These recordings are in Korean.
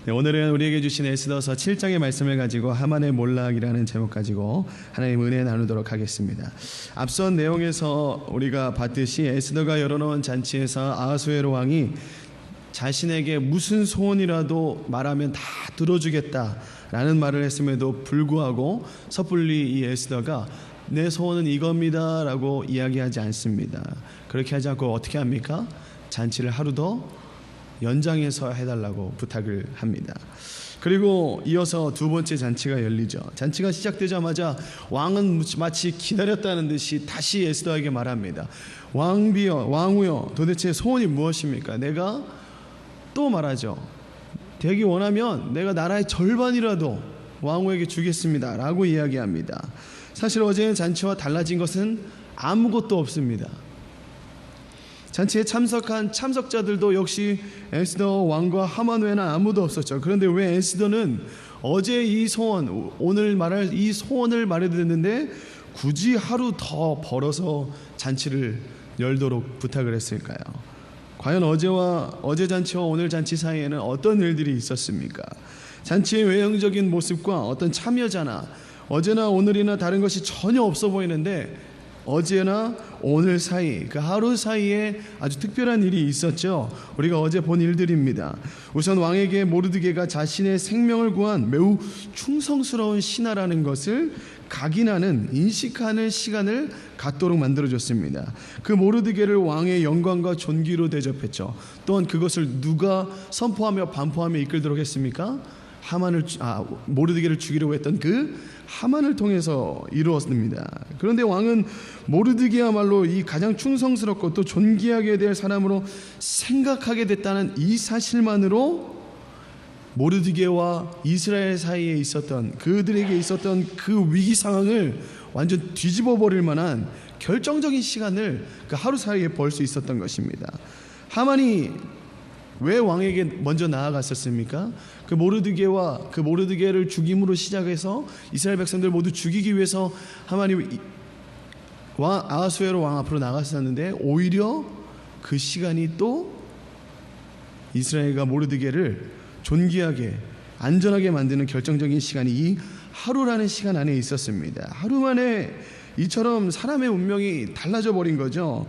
네, 오늘은 우리에게 주신 에스더서 7장의 말씀을 가지고 하만의 몰락이라는 제목 가지고 하나님 은혜 나누도록 하겠습니다. 앞선 내용에서 우리가 봤듯이 에스더가 열어놓은 잔치에서 아하수에로 왕이 자신에게 무슨 소원이라도 말하면 다 들어주겠다라는 말을 했음에도 불구하고 섣불리 이 에스더가 내 소원은 이겁니다 라고 이야기하지 않습니다. 그렇게 하지 않고 어떻게 합니까? 잔치를 하루 더 연장해서 해달라고 부탁을 합니다. 그리고 이어서 두 번째 잔치가 열리죠. 잔치가 시작되자마자 왕은 마치 기다렸다는 듯이 다시 에스더에게 말합니다. 왕후여, 도대체 소원이 무엇입니까? 내가 또 말하죠. 되기 원하면 내가 나라의 절반이라도 왕후에게 주겠습니다 라고 이야기합니다. 사실 어제의 잔치와 달라진 것은 아무것도 없습니다. 잔치에 참석한 참석자들도 역시 에스더 왕과 하만 외에는 아무도 없었죠. 그런데 왜 에스더는 어제 이 소원, 오늘 말할 이 소원을 말해드렸는데 굳이 하루 더 벌어서 잔치를 열도록 부탁을 했을까요? 과연 어제 잔치와 오늘 잔치 사이에는 어떤 일들이 있었습니까? 잔치의 외형적인 모습과 어떤 참여자나 어제나 오늘이나 다른 것이 전혀 없어 보이는데 어제나 오늘 사이, 그 하루 사이에 아주 특별한 일이 있었죠. 우리가 어제 본 일들입니다. 우선 왕에게 모르드게가 자신의 생명을 구한 매우 충성스러운 신하라는 것을 각인하는, 인식하는 시간을 갖도록 만들어줬습니다. 그 모르드게를 왕의 영광과 존귀로 대접했죠. 또한 그것을 누가 선포하며 반포하며 이끌도록 했습니까? 모르드게를 죽이려고 했던 그 하만을 통해서 이루었습니다. 그런데 왕은 모르드게야말로 이 가장 충성스럽고 또 존귀하게 될 사람으로 생각하게 됐다는 이 사실만으로 모르드게와 이스라엘 사이에 있었던, 그들에게 있었던 그 위기 상황을 완전 뒤집어 버릴 만한 결정적인 시간을 그 하루 사이에 벌 수 있었던 것입니다. 하만이 왜 왕에게 먼저 나아갔었습니까? 그 모르드게를 죽임으로 시작해서 이스라엘 백성들 모두 죽이기 위해서 하만이 아하수에로 왕 앞으로 나갔었는데, 오히려 그 시간이 또 이스라엘과 모르드게를 존귀하게 안전하게 만드는 결정적인 시간이 이 하루라는 시간 안에 있었습니다. 하루 만에 이처럼 사람의 운명이 달라져 버린 거죠.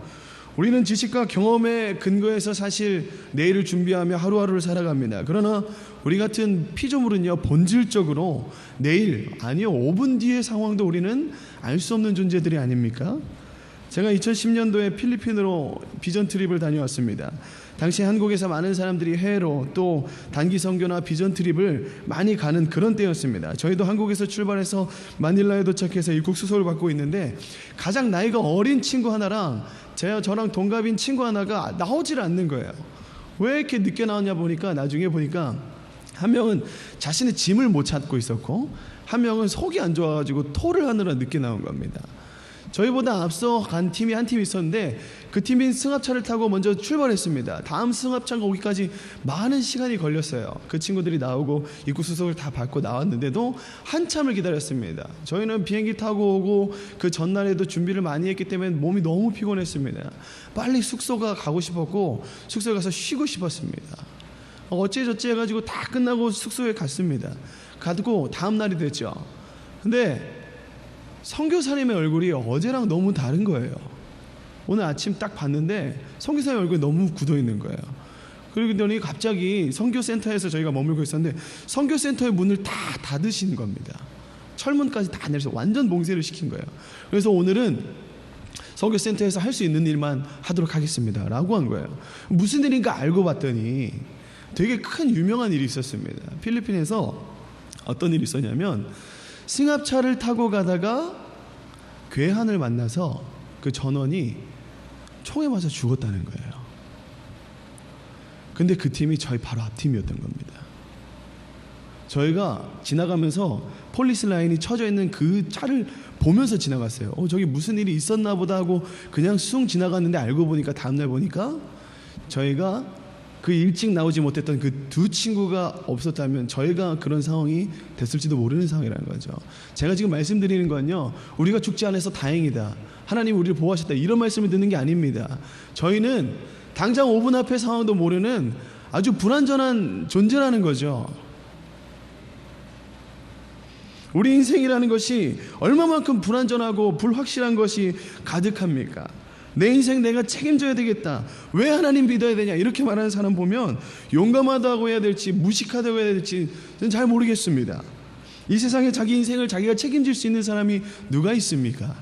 우리는 지식과 경험에 근거해서 사실 내일을 준비하며 하루하루를 살아갑니다. 그러나 우리 같은 피조물은요, 본질적으로 내일, 아니요 5분 뒤의 상황도 우리는 알 수 없는 존재들이 아닙니까? 제가 2010년도에 필리핀으로 비전 트립을 다녀왔습니다. 당시 한국에서 많은 사람들이 해외로 또 단기 선교나 비전 트립을 많이 가는 그런 때였습니다. 저희도 한국에서 출발해서 마닐라에 도착해서 입국 수속을 받고 있는데, 가장 나이가 어린 친구 하나랑 저랑 동갑인 친구 하나가 나오질 않는 거예요. 왜 이렇게 늦게 나왔냐 보니까, 나중에 보니까 한 명은 자신의 짐을 못 찾고 있었고, 한 명은 속이 안 좋아가지고 토를 하느라 늦게 나온 겁니다. 저희보다 앞서 간 팀이 한 팀 있었는데, 그 팀이 승합차를 타고 먼저 출발했습니다. 다음 승합차가 오기까지 많은 시간이 걸렸어요. 그 친구들이 나오고 입국 수속을 다 받고 나왔는데도 한참을 기다렸습니다. 저희는 비행기 타고 오고 그 전날에도 준비를 많이 했기 때문에 몸이 너무 피곤했습니다. 빨리 숙소가 가고 싶었고 숙소에 가서 쉬고 싶었습니다. 어째저째 해가지고 다 끝나고 숙소에 갔습니다. 가고 다음 날이 됐죠. 근데 선교사님의 얼굴이 어제랑 너무 다른 거예요. 오늘 아침 딱 봤는데 선교사님 얼굴이 너무 굳어 있는 거예요. 그러더니 갑자기 선교센터에서 저희가 머물고 있었는데 선교센터의 문을 다 닫으신 겁니다. 철문까지 다 내려서 완전 봉쇄를 시킨 거예요. 그래서 오늘은 선교센터에서 할 수 있는 일만 하도록 하겠습니다 라고 한 거예요. 무슨 일인가 알고 봤더니 되게 큰 유명한 일이 있었습니다. 필리핀에서 어떤 일이 있었냐면, 승합차를 타고 가다가 괴한을 만나서 그 전원이 총에 맞아 죽었다는 거예요. 근데 그 팀이 저희 바로 앞팀이었던 겁니다. 저희가 지나가면서 폴리스 라인이 쳐져 있는 그 차를 보면서 지나갔어요. 저기 무슨 일이 있었나 보다 하고 그냥 쑥 지나갔는데, 알고 보니까 다음날 보니까 저희가 그 일찍 나오지 못했던 그 두 친구가 없었다면 저희가 그런 상황이 됐을지도 모르는 상황이라는 거죠. 제가 지금 말씀드리는 건요, 우리가 죽지 않아서 다행이다, 하나님 우리를 보호하셨다, 이런 말씀을 듣는 게 아닙니다. 저희는 당장 5분 앞의 상황도 모르는 아주 불완전한 존재라는 거죠. 우리 인생이라는 것이 얼마만큼 불안전하고 불확실한 것이 가득합니까? 내 인생 내가 책임져야 되겠다. 왜 하나님 믿어야 되냐? 이렇게 말하는 사람 보면 용감하다고 해야 될지 무식하다고 해야 될지 잘 모르겠습니다. 이 세상에 자기 인생을 자기가 책임질 수 있는 사람이 누가 있습니까?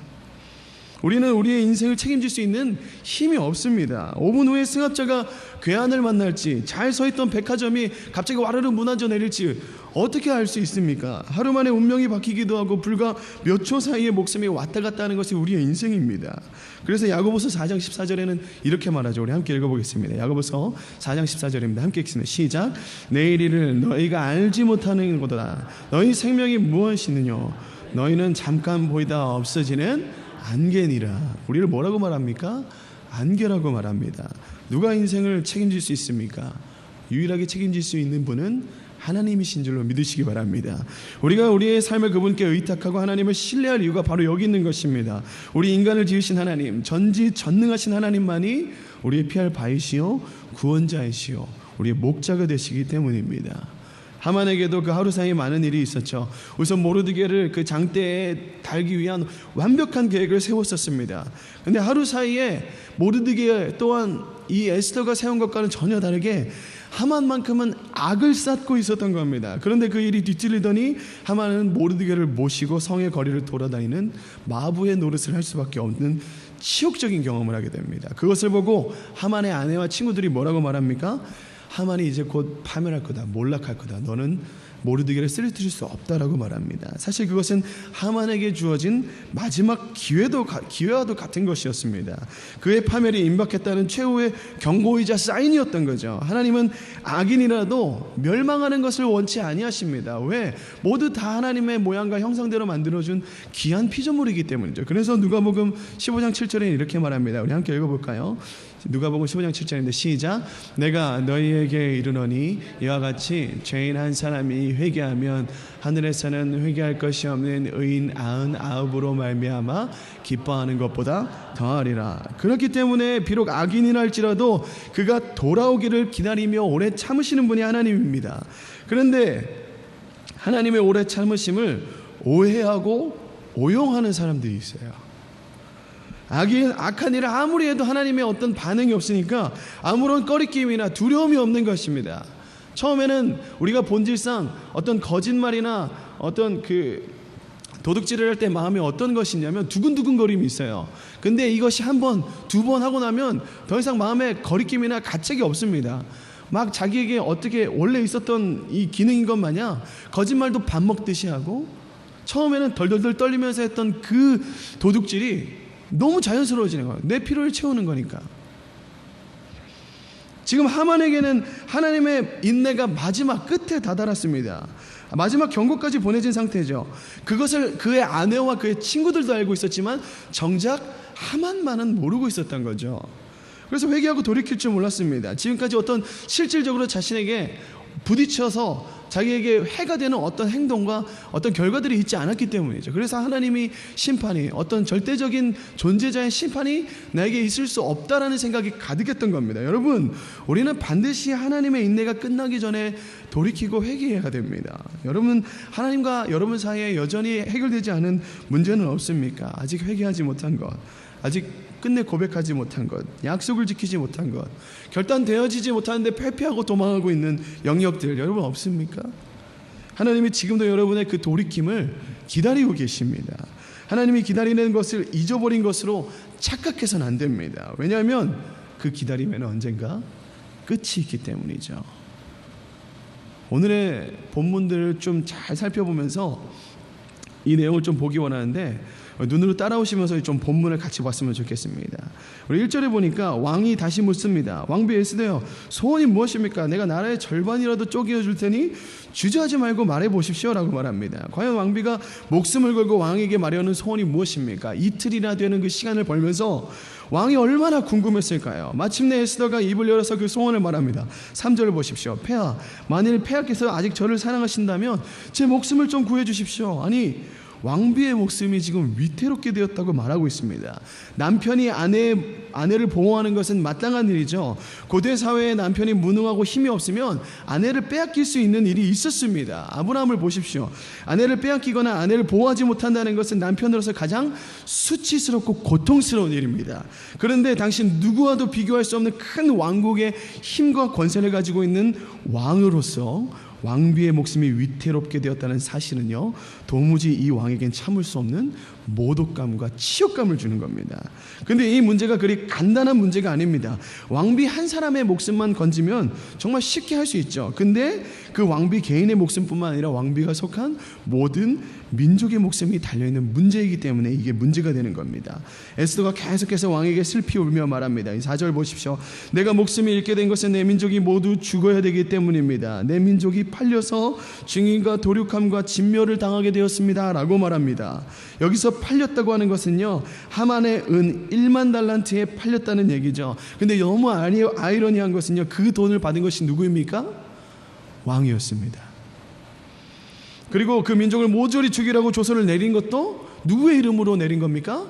우리는 우리의 인생을 책임질 수 있는 힘이 없습니다. 5분 후에 승합차가 괴한을 만날지, 잘 서있던 백화점이 갑자기 와르르 무너져 내릴지 어떻게 알 수 있습니까? 하루 만에 운명이 바뀌기도 하고 불과 몇 초 사이에 목숨이 왔다 갔다 하는 것이 우리의 인생입니다. 그래서 야고보서 4장 14절에는 이렇게 말하죠. 우리 함께 읽어보겠습니다. 야고보서 4장 14절입니다. 함께 읽습니다. 시작. 내일 일을 너희가 알지 못하는 것이다. 너희 생명이 무엇이느냐? 너희는 잠깐 보이다 없어지는 안개니라. 우리를 뭐라고 말합니까? 안개라고 말합니다. 누가 인생을 책임질 수 있습니까? 유일하게 책임질 수 있는 분은 하나님이신 줄로 믿으시기 바랍니다. 우리가 우리의 삶을 그분께 의탁하고 하나님을 신뢰할 이유가 바로 여기 있는 것입니다. 우리 인간을 지으신 하나님, 전지전능하신 하나님만이 우리의 피할 바이시요 구원자이시요 우리의 목자가 되시기 때문입니다. 하만에게도 그 하루 사이에 많은 일이 있었죠. 우선 모르드게를 그 장대에 달기 위한 완벽한 계획을 세웠었습니다. 그런데 하루 사이에 모르드게 또한 이 에스더가 세운 것과는 전혀 다르게 하만만큼은 악을 쌓고 있었던 겁니다. 그런데 그 일이 뒤틀리더니 하만은 모르드게를 모시고 성의 거리를 돌아다니는 마부의 노릇을 할 수밖에 없는 치욕적인 경험을 하게 됩니다. 그것을 보고 하만의 아내와 친구들이 뭐라고 말합니까? 하만이 이제 곧 파멸할 거다, 몰락할 거다. 너는 모르드게를 쓰러뜨릴 수 없다라고 말합니다. 사실 그것은 하만에게 주어진 마지막 기회와도 같은 것이었습니다. 그의 파멸이 임박했다는 최후의 경고이자 사인이었던 거죠. 하나님은 악인이라도 멸망하는 것을 원치 아니하십니다. 왜? 모두 다 하나님의 모양과 형상대로 만들어준 귀한 피조물이기 때문이죠. 그래서 누가복음 15장 7절에 이렇게 말합니다. 우리 함께 읽어볼까요? 누가복음 15장 7절인데 시작. 내가 너희에게 이르노니 이와 같이 죄인 한 사람이 회개하면 하늘에서는 회개할 것이 없는 의인 99으로 말미암아 기뻐하는 것보다 더하리라. 그렇기 때문에 비록 악인이라 할지라도 그가 돌아오기를 기다리며 오래 참으시는 분이 하나님입니다. 그런데 하나님의 오래 참으심을 오해하고 오용하는 사람들이 있어요. 악한 일을 아무리 해도 하나님의 어떤 반응이 없으니까 아무런 꺼리낌이나 두려움이 없는 것입니다. 처음에는 우리가 본질상 어떤 거짓말이나 어떤 그 도둑질을 할 때 마음에 어떤 것이냐면 두근두근거림이 있어요. 근데 이것이 한 번, 두 번 하고 나면 더 이상 마음에 거리낌이나 가책이 없습니다. 막 자기에게 어떻게 원래 있었던 이 기능인 것 마냥 거짓말도 밥 먹듯이 하고 처음에는 덜덜덜 떨리면서 했던 그 도둑질이 너무 자연스러워지는 거예요. 내 필요를 채우는 거니까. 지금 하만에게는 하나님의 인내가 마지막 끝에 다다랐습니다. 마지막 경고까지 보내진 상태죠. 그것을 그의 아내와 그의 친구들도 알고 있었지만 정작 하만만은 모르고 있었던 거죠. 그래서 회개하고 돌이킬 줄 몰랐습니다. 지금까지 어떤 실질적으로 자신에게 부딪혀서 자기에게 해가 되는 어떤 행동과 어떤 결과들이 있지 않았기 때문이죠. 그래서 하나님이 심판이 어떤 절대적인 존재자의 심판이 나에게 있을 수 없다라는 생각이 가득했던 겁니다. 여러분, 우리는 반드시 하나님의 인내가 끝나기 전에 돌이키고 회개해야 됩니다. 여러분, 하나님과 여러분 사이에 여전히 해결되지 않은 문제는 없습니까? 아직 회개하지 못한 것, 아직 끝내 고백하지 못한 것, 약속을 지키지 못한 것, 결단되어지지 못하는데 회피하고 도망하고 있는 영역들 여러분 없습니까? 하나님이 지금도 여러분의 그 돌이킴을 기다리고 계십니다. 하나님이 기다리는 것을 잊어버린 것으로 착각해서는 안 됩니다. 왜냐하면 그 기다림에는 언젠가 끝이 있기 때문이죠. 오늘의 본문들을 좀 잘 살펴보면서 이 내용을 좀 보기 원하는데 눈으로 따라오시면서 좀 본문을 같이 봤으면 좋겠습니다. 우리 1절에 보니까 왕이 다시 묻습니다. 왕비 에스더여, 소원이 무엇입니까? 내가 나라의 절반이라도 쪼개어 줄 테니 주저하지 말고 말해 보십시오 라고 말합니다. 과연 왕비가 목숨을 걸고 왕에게 말하는 소원이 무엇입니까? 이틀이나 되는 그 시간을 벌면서 왕이 얼마나 궁금했을까요? 마침내 에스더가 입을 열어서 그 소원을 말합니다. 3절을 보십시오. 폐하, 만일 폐하께서 아직 저를 사랑하신다면 제 목숨을 좀 구해주십시오. 아니, 왕비의 목숨이 지금 위태롭게 되었다고 말하고 있습니다. 남편이 아내를 보호하는 것은 마땅한 일이죠. 고대 사회에 남편이 무능하고 힘이 없으면 아내를 빼앗길 수 있는 일이 있었습니다. 아브라함을 보십시오. 아내를 빼앗기거나 아내를 보호하지 못한다는 것은 남편으로서 가장 수치스럽고 고통스러운 일입니다. 그런데 당신 누구와도 비교할 수 없는 큰 왕국의 힘과 권세를 가지고 있는 왕으로서 왕비의 목숨이 위태롭게 되었다는 사실은요, 도무지 이 왕에겐 참을 수 없는 모독감과 치욕감을 주는 겁니다. 근데 이 문제가 그리 간단한 문제가 아닙니다. 왕비 한 사람의 목숨만 건지면 정말 쉽게 할 수 있죠. 근데 그 왕비 개인의 목숨뿐만 아니라 왕비가 속한 모든 민족의 목숨이 달려있는 문제이기 때문에 이게 문제가 되는 겁니다. 에스더가 계속해서 왕에게 슬피 울며 말합니다. 4절 보십시오. 내가 목숨을 잃게 된 것은 내 민족이 모두 죽어야 되기 때문입니다. 내 민족이 팔려서 증인과 도륙함과 진멸을 당하게 되었습니다 라고 말합니다. 여기서 팔렸다고 하는 것은요, 하만의 은 1만 달란트에 팔렸다는 얘기죠. 근데 너무 아이러니한 것은요, 그 돈을 받은 것이 누구입니까? 왕이었습니다. 그리고 그 민족을 모조리 죽이라고 조서를 내린 것도 누구의 이름으로 내린 겁니까?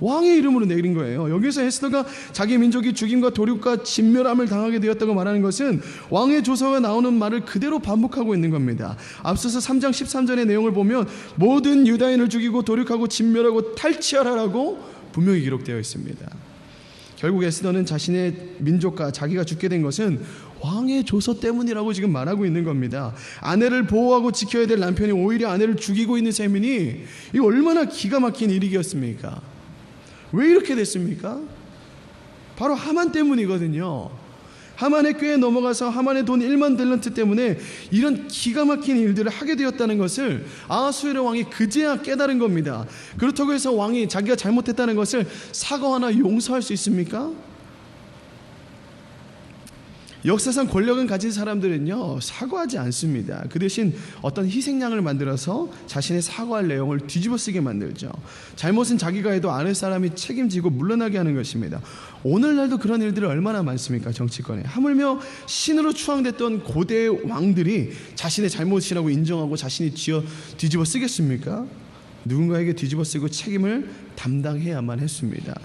왕의 이름으로 내린 거예요. 여기서 에스더가 자기 민족이 죽임과 도륙과 진멸함을 당하게 되었다고 말하는 것은 왕의 조서가 나오는 말을 그대로 반복하고 있는 겁니다. 앞서서 3장 13절의 내용을 보면 모든 유다인을 죽이고 도륙하고 진멸하고 탈취하라라고 분명히 기록되어 있습니다. 결국 에스더는 자신의 민족과 자기가 죽게 된 것은 왕의 조서 때문이라고 지금 말하고 있는 겁니다. 아내를 보호하고 지켜야 될 남편이 오히려 아내를 죽이고 있는 셈이니 이거 얼마나 기가 막힌 일이겠습니까? 왜 이렇게 됐습니까? 바로 하만 때문이거든요. 하만의 꾀에 넘어가서 하만의 돈 1만 달란트 때문에 이런 기가 막힌 일들을 하게 되었다는 것을 아하수에로 왕이 그제야 깨달은 겁니다. 그렇다고 해서 왕이 자기가 잘못했다는 것을 사과하나 용서할 수 있습니까? 역사상 권력은 가진 사람들은요, 사과하지 않습니다. 그 대신 어떤 희생양을 만들어서 자신의 사과할 내용을 뒤집어 쓰게 만들죠. 잘못은 자기가 해도 아는 사람이 책임지고 물러나게 하는 것입니다. 오늘날도 그런 일들이 얼마나 많습니까? 정치권에. 하물며 신으로 추앙됐던 고대 왕들이 자신의 잘못이라고 인정하고 자신이 뒤집어 쓰겠습니까? 누군가에게 뒤집어 쓰고 책임을 담당해야만 했습니다.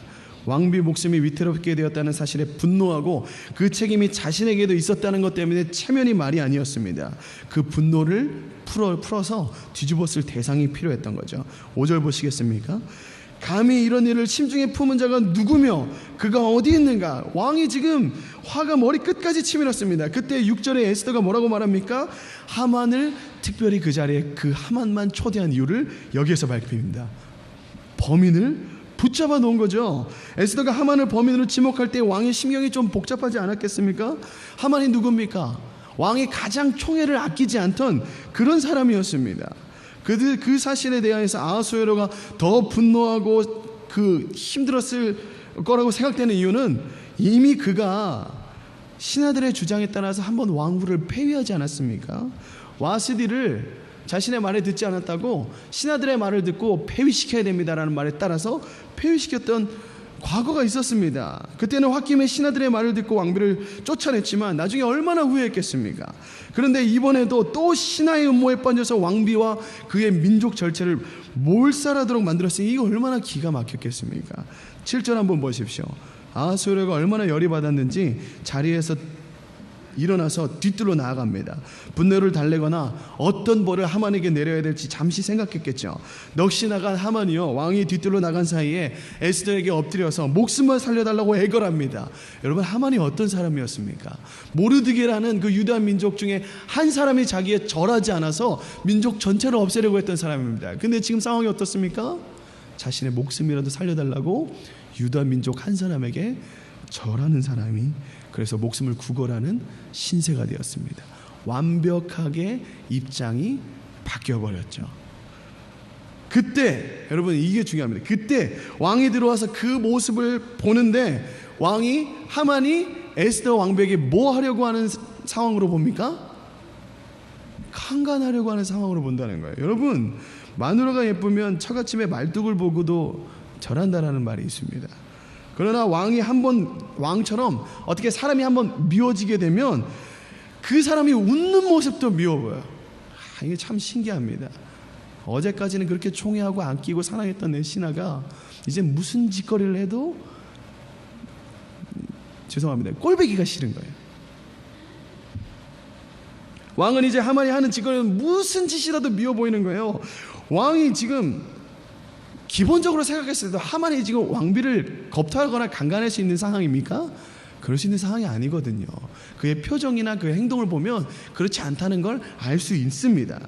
왕비 목숨이 위태롭게 되었다는 사실에 분노하고 그 책임이 자신에게도 있었다는 것 때문에 체면이 말이 아니었습니다. 그 분노를 풀어서 뒤집어 쓸 대상이 필요했던 거죠. 5절 보시겠습니까? 감히 이런 일을 심중에 품은 자가 누구며 그가 어디 있는가? 왕이 지금 화가 머리 끝까지 치밀었습니다. 그때 6절에 에스더가 뭐라고 말합니까? 하만을 특별히 그 자리에 그 하만만 초대한 이유를 여기에서 밝힙니다. 범인을 붙잡아 놓은 거죠. 에스더가 하만을 범인으로 지목할 때 왕의 심경이 좀 복잡하지 않았겠습니까? 하만이 누굽니까? 왕이 가장 총애를 아끼지 않던 그런 사람이었습니다. 그 사실에 대해서 아하수에로가 더 분노하고 힘들었을 거라고 생각되는 이유는 이미 그가 신하들의 주장에 따라서 한번 왕후를 폐위하지 않았습니까? 와스디를 자신의 말에 듣지 않았다고 신하들의 말을 듣고 폐위시켜야 됩니다라는 말에 따라서 폐위시켰던 과거가 있었습니다. 그때는 홧김에 신하들의 말을 듣고 왕비를 쫓아냈지만 나중에 얼마나 후회했겠습니까? 그런데 이번에도 또 신하의 음모에 빠져서 왕비와 그의 민족 절체를 몰살하도록 만들었으니 이거 얼마나 기가 막혔겠습니까? 7절 한번 보십시오. 아하수에로가 얼마나 열이 받았는지 자리에서 일어나서 뒤뜰로 나아갑니다. 분노를 달래거나 어떤 벌을 하만에게 내려야 될지 잠시 생각했겠죠. 넋이 나간 하만이요, 왕이 뒤뜰로 나간 사이에 에스더에게 엎드려서 목숨만 살려달라고 애걸합니다. 여러분, 하만이 어떤 사람이었습니까? 모르드게라는 그 유다 민족 중에 한 사람이 자기에 절하지 않아서 민족 전체를 없애려고 했던 사람입니다. 근데 지금 상황이 어떻습니까? 자신의 목숨이라도 살려달라고 유다 민족 한 사람에게 절하는 사람이 그래서 목숨을 구걸하는 신세가 되었습니다. 완벽하게 입장이 바뀌어버렸죠. 그때 여러분 이게 중요합니다. 그때 왕이 들어와서 그 모습을 보는데 하만이 에스더 왕비에게 뭐 하려고 하는 상황으로 봅니까? 강간하려고 하는 상황으로 본다는 거예요. 여러분, 마누라가 예쁘면 처갓집의 말뚝을 보고도 절한다라는 말이 있습니다. 그러나 왕처럼 어떻게 사람이 한번 미워지게 되면 그 사람이 웃는 모습도 미워 보여요. 이게 참 신기합니다. 어제까지는 그렇게 총애하고 아끼고 사랑했던 내 신하가 이제 무슨 짓거리를 해도 죄송합니다, 꼴보기가 싫은 거예요. 왕은 이제 하만이 하는 짓거리는 무슨 짓이라도 미워 보이는 거예요. 왕이 지금 기본적으로 생각했을 때 하만이 지금 왕비를 겁탈하거나 강간할 수 있는 상황입니까? 그럴 수 있는 상황이 아니거든요. 그의 표정이나 그의 행동을 보면 그렇지 않다는 걸 알 수 있습니다.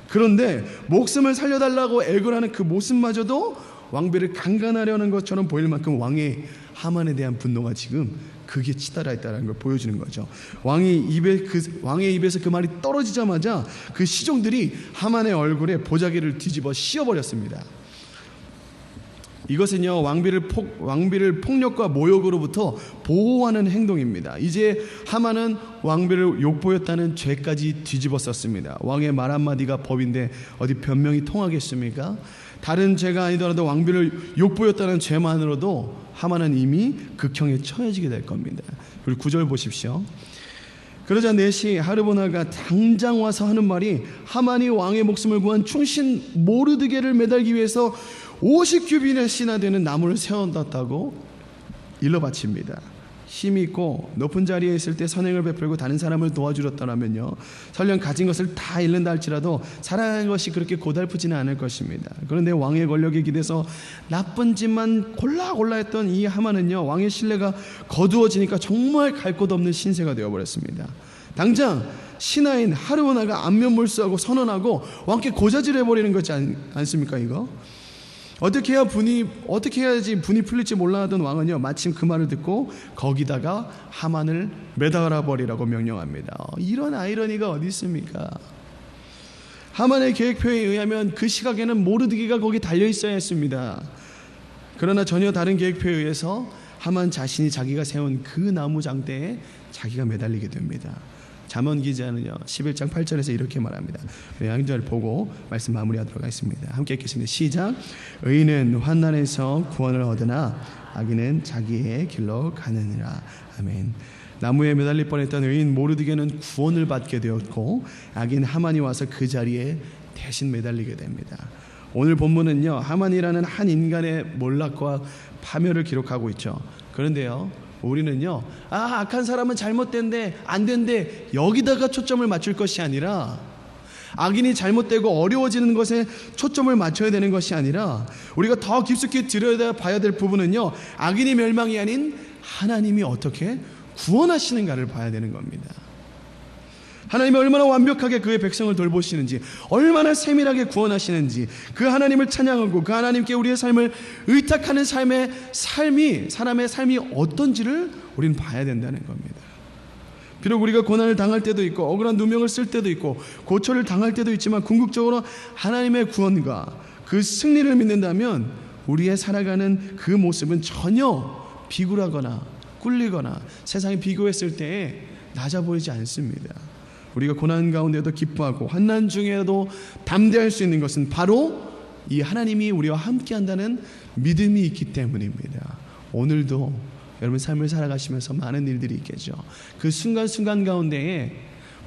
그런데 목숨을 살려달라고 애걸하는 그 모습마저도 왕비를 강간하려는 것처럼 보일 만큼 왕의 하만에 대한 분노가 지금 극에 치달아 있다는 걸 보여주는 거죠. 왕의 입에서 그 말이 떨어지자마자 그 시종들이 하만의 얼굴에 보자기를 뒤집어 씌워버렸습니다. 이것은요, 왕비를 폭력과 모욕으로부터 보호하는 행동입니다. 이제 하만은 왕비를 욕보였다는 죄까지 뒤집어 썼습니다. 왕의 말 한마디가 법인데 어디 변명이 통하겠습니까? 다른 죄가 아니더라도 왕비를 욕보였다는 죄만으로도 하만은 이미 극형에 처해지게 될 겁니다. 그리고 9절 보십시오. 그러자 넷이 하르보나가 당장 와서 하는 말이, 하만이 왕의 목숨을 구한 충신 모르드게를 매달기 위해서 50규빗이나 되는 나무를 세워놨다고 일러 바칩니다. 힘이 있고 높은 자리에 있을 때 선행을 베풀고 다른 사람을 도와주렸더라면요, 설령 가진 것을 다 잃는다 할지라도 살아가는 것이 그렇게 고달프지는 않을 것입니다. 그런데 왕의 권력에 기대서 나쁜 짓만 골라 했던 이 하만은요, 왕의 신뢰가 거두어지니까 정말 갈 곳 없는 신세가 되어버렸습니다. 당장 신하인 하르보나가 안면몰수하고 선언하고 왕께 고자질 해버리는 거지 않습니까? 이거 어떻게 해야지 분이 풀릴지 몰라 하던 왕은요, 마침 그 말을 듣고 거기다가 하만을 매달아 버리라고 명령합니다. 이런 아이러니가 어디 있습니까? 하만의 계획표에 의하면 그 시각에는 모르드게가 거기 달려 있어야 했습니다. 그러나 전혀 다른 계획표에 의해서 하만 자신이 자기가 세운 그 나무 장대에 자기가 매달리게 됩니다. 잠언 기자는요 11장 8절에서 이렇게 말합니다. 양절 보고 말씀 마무리하도록 하겠습니다. 함께 읽겠습니다. 시작. 의인은 환난에서 구원을 얻으나 악인은 자기의 길로 가느니라. 아멘. 나무에 매달릴 뻔했던 의인 모르드게는 구원을 받게 되었고, 악인 하만이 와서 그 자리에 대신 매달리게 됩니다. 오늘 본문은요, 하만이라는 한 인간의 몰락과 파멸을 기록하고 있죠. 그런데요, 우리는요, 악한 사람은 잘못된데 안 된대, 여기다가 초점을 맞출 것이 아니라, 악인이 잘못되고 어려워지는 것에 초점을 맞춰야 되는 것이 아니라, 우리가 더 깊숙이 들여다봐야 될 부분은요, 악인이 멸망이 아닌 하나님이 어떻게 구원하시는가를 봐야 되는 겁니다. 하나님이 얼마나 완벽하게 그의 백성을 돌보시는지, 얼마나 세밀하게 구원하시는지, 그 하나님을 찬양하고 그 하나님께 우리의 삶을 의탁하는 사람의 삶이 어떤지를 우리는 봐야 된다는 겁니다. 비록 우리가 고난을 당할 때도 있고 억울한 누명을 쓸 때도 있고 고초를 당할 때도 있지만, 궁극적으로 하나님의 구원과 그 승리를 믿는다면 우리의 살아가는 그 모습은 전혀 비굴하거나 꿀리거나 세상에 비교했을 때에 낮아 보이지 않습니다. 우리가 고난 가운데도 기뻐하고 환난 중에도 담대할 수 있는 것은 바로 이 하나님이 우리와 함께 한다는 믿음이 있기 때문입니다. 오늘도 여러분 삶을 살아가시면서 많은 일들이 있겠죠. 그 순간순간 가운데에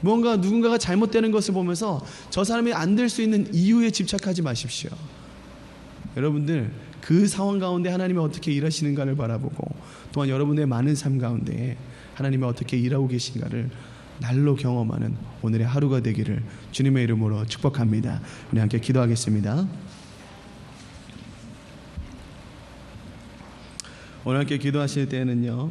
뭔가 누군가가 잘못되는 것을 보면서 저 사람이 안 될 수 있는 이유에 집착하지 마십시오. 여러분들 그 상황 가운데 하나님이 어떻게 일하시는가를 바라보고, 또한 여러분의 많은 삶 가운데 하나님이 어떻게 일하고 계신가를 날로 경험하는 오늘의 하루가 되기를 주님의 이름으로 축복합니다. 우리 함께 기도하겠습니다. 오늘 함께 기도하실 때는요,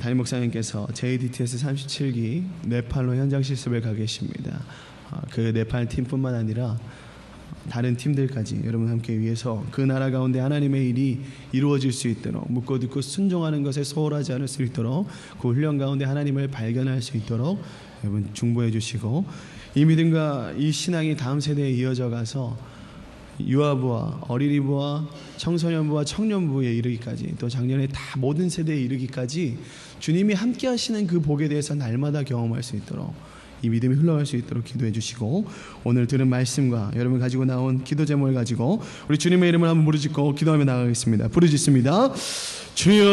담임 목사님께서 JDTS 37기 네팔로 현장 실습을 가 계십니다. 그 네팔 팀뿐만 아니라 다른 팀들까지 여러분 함께 위해서 그 나라 가운데 하나님의 일이 이루어질 수 있도록, 묻고 듣고 순종하는 것에 소홀하지 않을 수 있도록, 그 훈련 가운데 하나님을 발견할 수 있도록 여러분 중보해 주시고, 이 믿음과 이 신앙이 다음 세대에 이어져 가서 유아부와 어린이부와 청소년부와 청년부에 이르기까지, 또 작년에 다 모든 세대에 이르기까지 주님이 함께 하시는 그 복에 대해서 날마다 경험할 수 있도록, 이 믿음이 흘러갈 수 있도록 기도해 주시고, 오늘 들은 말씀과 여러분 가지고 나온 기도 제목을 가지고 우리 주님의 이름을 한번 부르짖고 기도하며 나가겠습니다. 부르짖습니다. 주여.